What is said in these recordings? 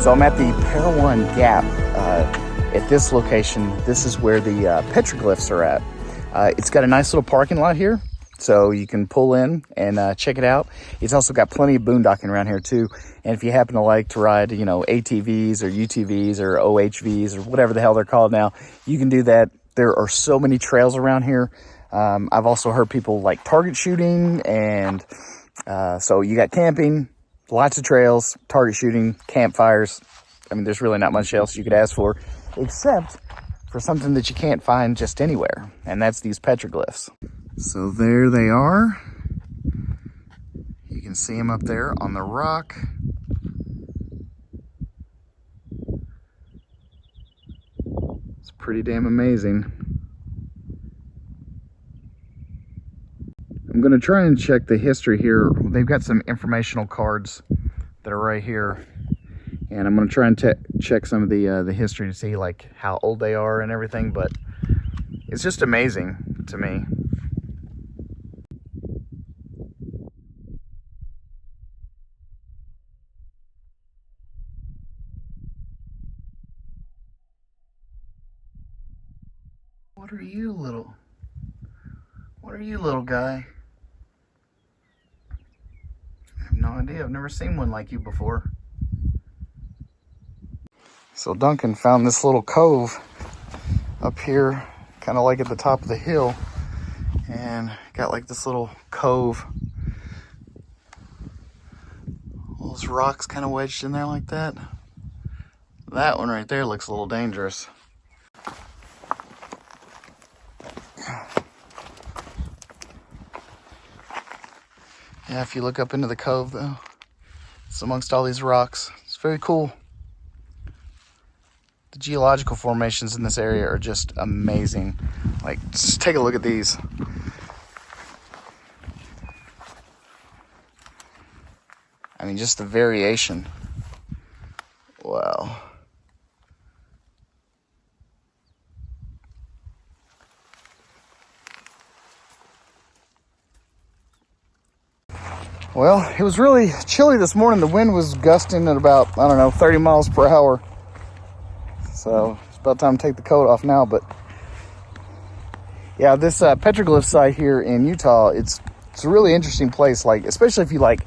So I'm at the Parowan Gap. At this location, this is where the petroglyphs are at. It's got a nice little parking lot here, so you can pull in and check it out. It's also got plenty of boondocking around here too. And if you happen to like to ride, you know, ATVs or UTVs or OHVs or whatever the hell they're called now, you can do that. There are so many trails around here. I've also heard people like target shooting, and so you got camping, lots of trails, target shooting, campfires. I mean, there's really not much else you could ask for, except for something that you can't find just anywhere, and that's these petroglyphs. So there they are. You can see them up there on the rock. It's pretty damn amazing. I'm gonna try and check the history here. They've got some informational cards that are right here, and I'm gonna try and check some of the history to see like how old they are and everything. But it's just amazing to me. What are you, little guy? I have no idea. I've never seen one like you before. So Duncan found this little cove up here, kind of like at the top of the hill, and got like this little cove. All those rocks kind of wedged in there like that. That one right there looks a little dangerous. Yeah, if you look up into the cove though, it's amongst all these rocks. It's very cool. The geological formations in this area are just amazing. Like, just take a look at these. I mean, just the variation. Wow. Well, it was really chilly this morning. The wind was gusting at about, I don't know, 30 miles per hour. So it's about time to take the coat off now. But yeah, this petroglyph site here in Utah, it's a really interesting place. Like, especially if you like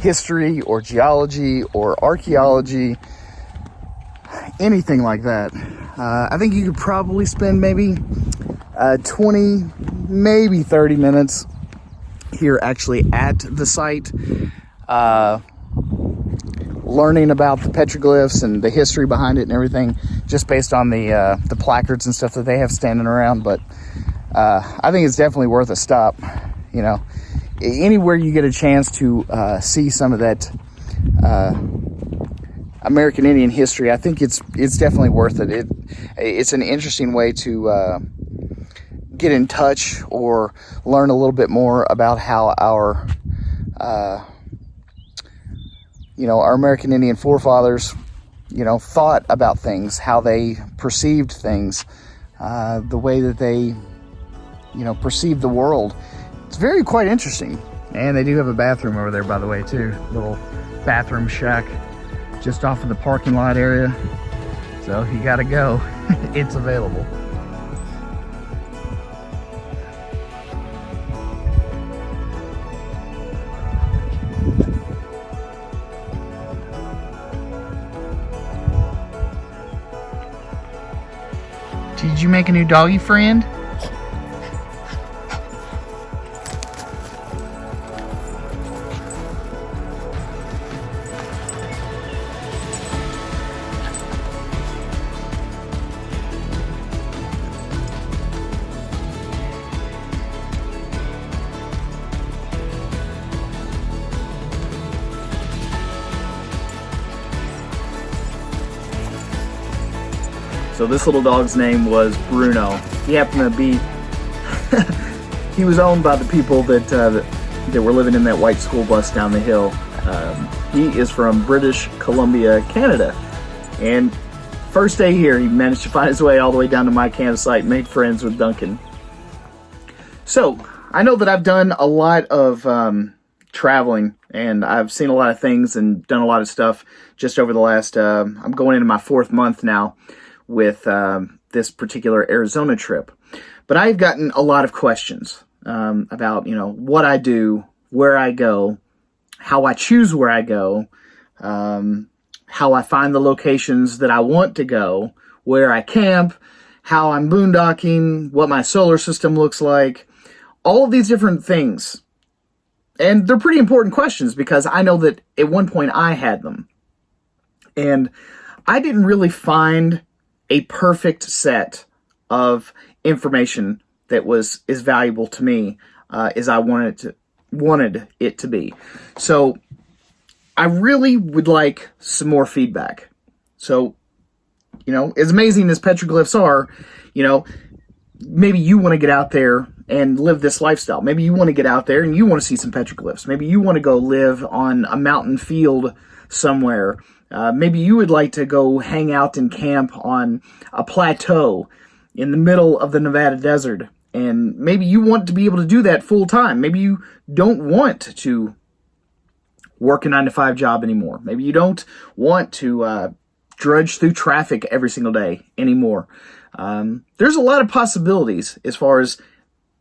history or geology or archaeology, anything like that. I think you could probably spend maybe 20, maybe 30 minutes here actually at the site, learning about the petroglyphs and the history behind it and everything, just based on the placards and stuff that they have standing around. But I think it's definitely worth a stop. You know, anywhere you get a chance to see some of that American Indian history, I think it's definitely worth it. It's an interesting way to get in touch or learn a little bit more about how our our American Indian forefathers, thought about things, how they perceived things, the way that they, perceived the world. It's quite interesting. And they do have a bathroom over there, by the way, too. Little bathroom shack just off of the parking lot area. So if you gotta go, it's available. Did you make a new doggy friend? So this little dog's name was Bruno. He happened to be, he was owned by the people that were living in that white school bus down the hill. He is from British Columbia, Canada. And first day here, he managed to find his way all the way down to my campsite, made friends with Duncan. So I know that I've done a lot of traveling, and I've seen a lot of things and done a lot of stuff just over the last, I'm going into my 4th month now with this particular Arizona trip. But I've gotten a lot of questions about, what I do, where I go, how I choose where I go, how I find the locations that I want to go, where I camp, how I'm boondocking, what my solar system looks like, all of these different things. And they're pretty important questions because I know that at one point I had them. And I didn't really find a perfect set of information that was as valuable to me as I wanted it to be. So I really would like some more feedback. So, as amazing as petroglyphs are, maybe you want to get out there and live this lifestyle. Maybe you want to get out there and you want to see some petroglyphs. Maybe you want to go live on a mountain field somewhere. Maybe you would like to go hang out and camp on a plateau in the middle of the Nevada desert. And maybe you want to be able to do that full time. Maybe you don't want to work a 9-to-5 job anymore. Maybe you don't want to drudge through traffic every single day anymore. There's a lot of possibilities as far as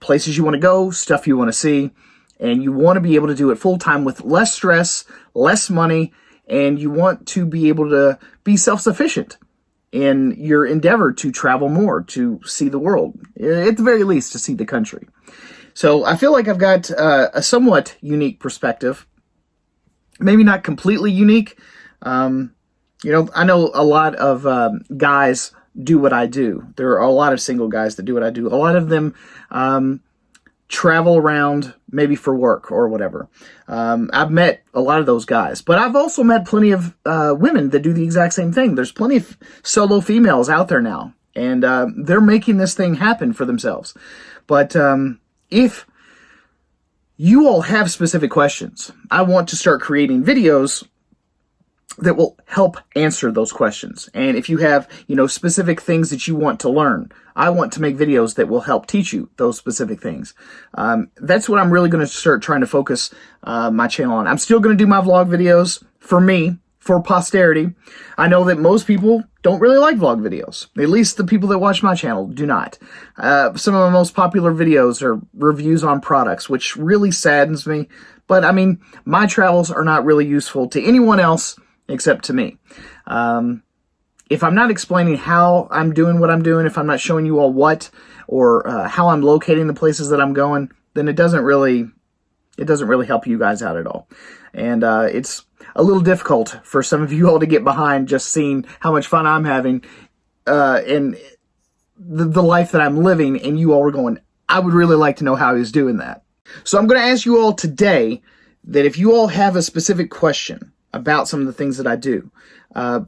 places you want to go, stuff you want to see, and you want to be able to do it full time with less stress, less money, and you want to be able to be self-sufficient in your endeavor to travel more, to see the world, at the very least to see the country. So I feel like I've got a somewhat unique perspective. Maybe not completely unique. I know a lot of guys do what I do. There are a lot of single guys that do what I do. A lot of them travel around maybe for work or whatever. I've met a lot of those guys, but I've also met plenty of women that do the exact same thing. There's plenty of solo females out there now, and they're making this thing happen for themselves. But if you all have specific questions, I want to start creating videos that will help answer those questions. And if you have, specific things that you want to learn, I want to make videos that will help teach you those specific things. That's what I'm really going to start trying to focus my channel on. I'm still going to do my vlog videos for me, for posterity. I know that most people don't really like vlog videos. At least the people that watch my channel do not. Some of my most popular videos are reviews on products, which really saddens me. But my travels are not really useful to anyone else except to me. If I'm not explaining how I'm doing what I'm doing, if I'm not showing you all what or how I'm locating the places that I'm going, then it doesn't really help you guys out at all. And it's a little difficult for some of you all to get behind just seeing how much fun I'm having and the life that I'm living, and you all are going, I would really like to know how he's doing that. So I'm going to ask you all today that if you all have a specific question about some of the things that I do,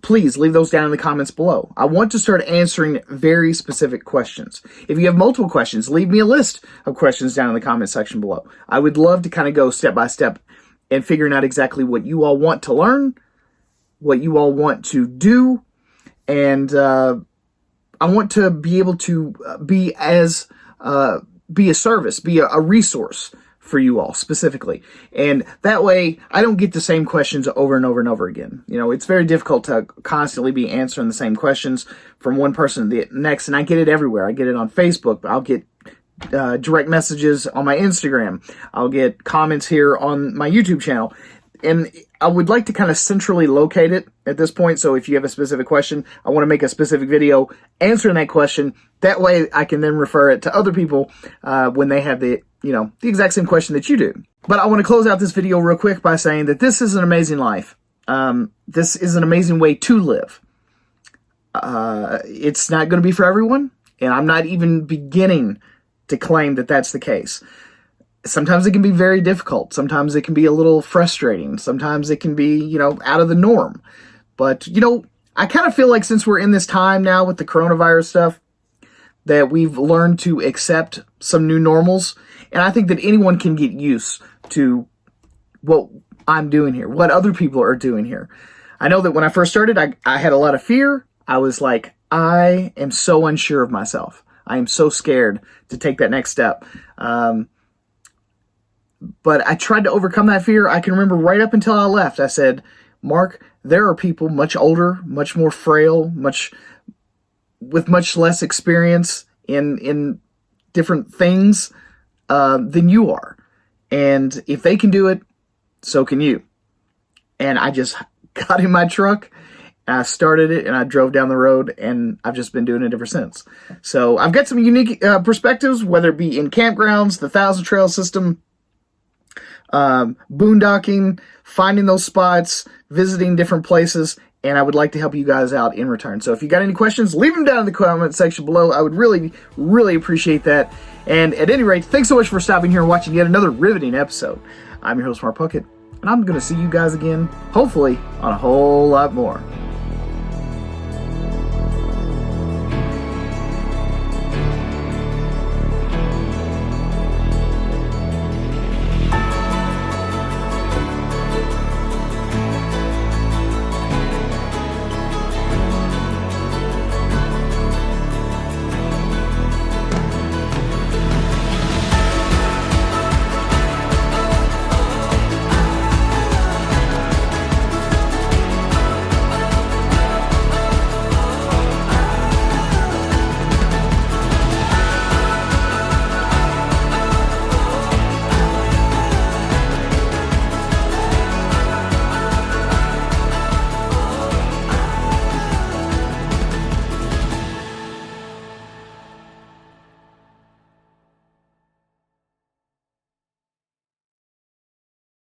please leave those down in the comments below. I want to start answering very specific questions. If you have multiple questions, leave me a list of questions down in the comment section below. I would love to kind of go step by step and figuring out exactly what you all want to learn, what you all want to do, and I want to be able to be a service, be a resource for you all specifically. And that way I don't get the same questions over and over and over again. It's very difficult to constantly be answering the same questions from one person to the next. And I get it everywhere. I get it on Facebook. I'll get direct messages on my Instagram. I'll get comments here on my YouTube channel. And I would like to kind of centrally locate it at this point. So if you have a specific question, I want to make a specific video answering that question. That way I can then refer it to other people when they have the exact same question that you do. But I want to close out this video real quick by saying that this is an amazing life. This is an amazing way to live. It's not going to be for everyone, and I'm not even beginning to claim that that's the case. Sometimes it can be very difficult. Sometimes it can be a little frustrating. Sometimes it can be, out of the norm. But, I kind of feel like since we're in this time now with the coronavirus stuff, that we've learned to accept some new normals. And I think that anyone can get used to what I'm doing here, what other people are doing here. I know that when I first started, I had a lot of fear. I was like, I am so unsure of myself. I am so scared to take that next step. But I tried to overcome that fear. I can remember right up until I left, I said, Mark, there are people much older, much more frail, with much less experience in different things than you are. And if they can do it, so can you. And I just got in my truck, and I started it, and I drove down the road, and I've just been doing it ever since. So I've got some unique perspectives, whether it be in campgrounds, the Thousand Trail system, boondocking, finding those spots, visiting different places, and I would like to help you guys out in return. So if you got any questions, leave them down in the comment section below. I would really, really appreciate that. And at any rate, thanks so much for stopping here and watching yet another riveting episode. I'm your host, Mark Puckett, and I'm going to see you guys again, hopefully, on a whole lot more.